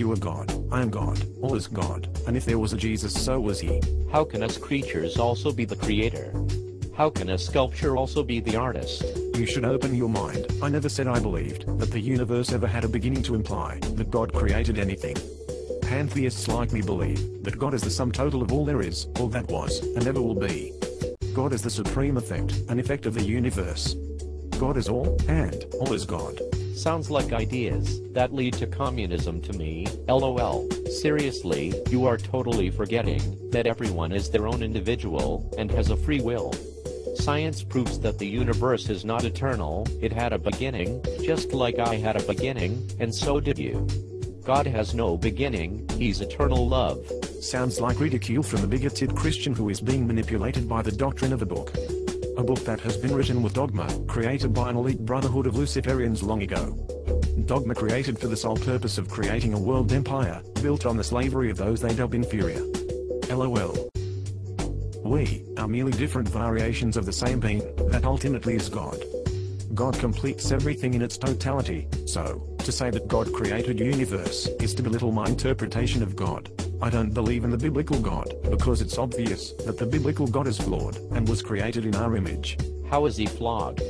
You are God, I am God, all is God, and if there was a Jesus, so was he. How can us creatures also be the creator? How can a sculpture also be the artist? You should open your mind. I never said I believed that the universe ever had a beginning to imply that God created anything. Pantheists like me believe that God is the sum total of all there is, all that was, and ever will be. God is the supreme effect and effect of the universe. God is all, and all is God. Sounds like ideas that lead to communism to me, lol. Seriously, you are totally forgetting that everyone is their own individual and has a free will. Science proves that the universe is not eternal, it had a beginning, just like I had a beginning, and so did you. God has no beginning, he's eternal love. Sounds like ridicule from a bigoted Christian who is being manipulated by the doctrine of a book. A book that has been written with dogma, created by an elite brotherhood of Luciferians long ago. Dogma created for the sole purpose of creating a world empire, built on the slavery of those they dub inferior. LOL. We are merely different variations of the same being, that ultimately is God. God completes everything in its totality, so, to say that God created universe, is to belittle my interpretation of God. I don't believe in the biblical God, because it's obvious that the biblical God is flawed, and was created in our image. How is he flawed?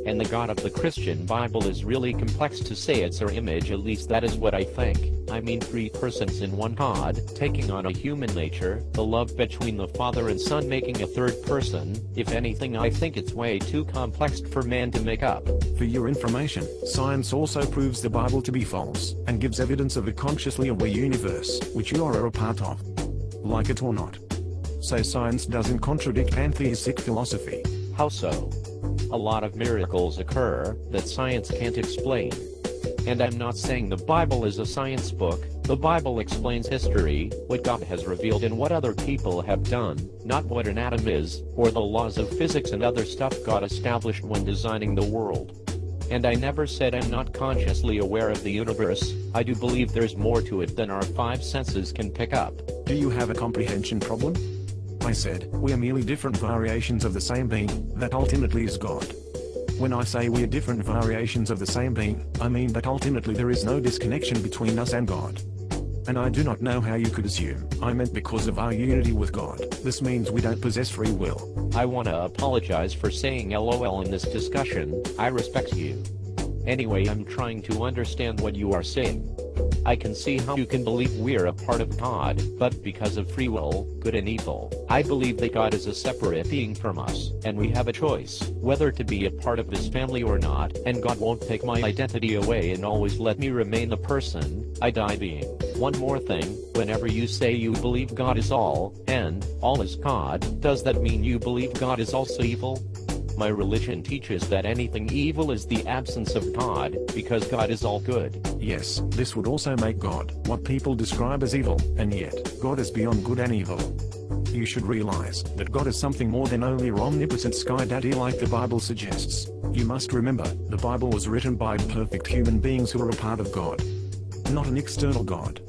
And the God of the Christian Bible is really complex to say it's our image, at least that is what I think. I mean, three persons in one God, taking on a human nature, the love between the Father and Son making a third person. If anything, I think it's way too complex for man to make up. For your information, science also proves the Bible to be false, and gives evidence of a consciously aware universe, which you are a part of. Like it or not. So science doesn't contradict pantheistic philosophy. How so? A lot of miracles occur that science can't explain. And I'm not saying the Bible is a science book. The Bible explains history, what God has revealed and what other people have done, not what an atom is, or the laws of physics and other stuff God established when designing the world. And I never said I'm not consciously aware of the universe. I do believe there's more to it than our five senses can pick up. Do you have a comprehension problem? I said, we are merely different variations of the same being, that ultimately is God. When I say we are different variations of the same being, I mean that ultimately there is no disconnection between us and God. And I do not know how you could assume I meant because of our unity with God. This means we don't possess free will. I wanna apologize for saying LOL in this discussion. I respect you. Anyway, I'm trying to understand what you are saying. I can see how you can believe we're a part of God, but because of free will, good and evil, I believe that God is a separate being from us, and we have a choice, whether to be a part of this family or not, and God won't take my identity away and always let me remain the person I die being. One more thing, whenever you say you believe God is all, and all is God, does that mean you believe God is also evil? My religion teaches that anything evil is the absence of God, because God is all good. Yes, this would also make God what people describe as evil, and yet, God is beyond good and evil. You should realize that God is something more than only your omnipotent sky daddy like the Bible suggests. You must remember, the Bible was written by perfect human beings who are a part of God. Not an external God.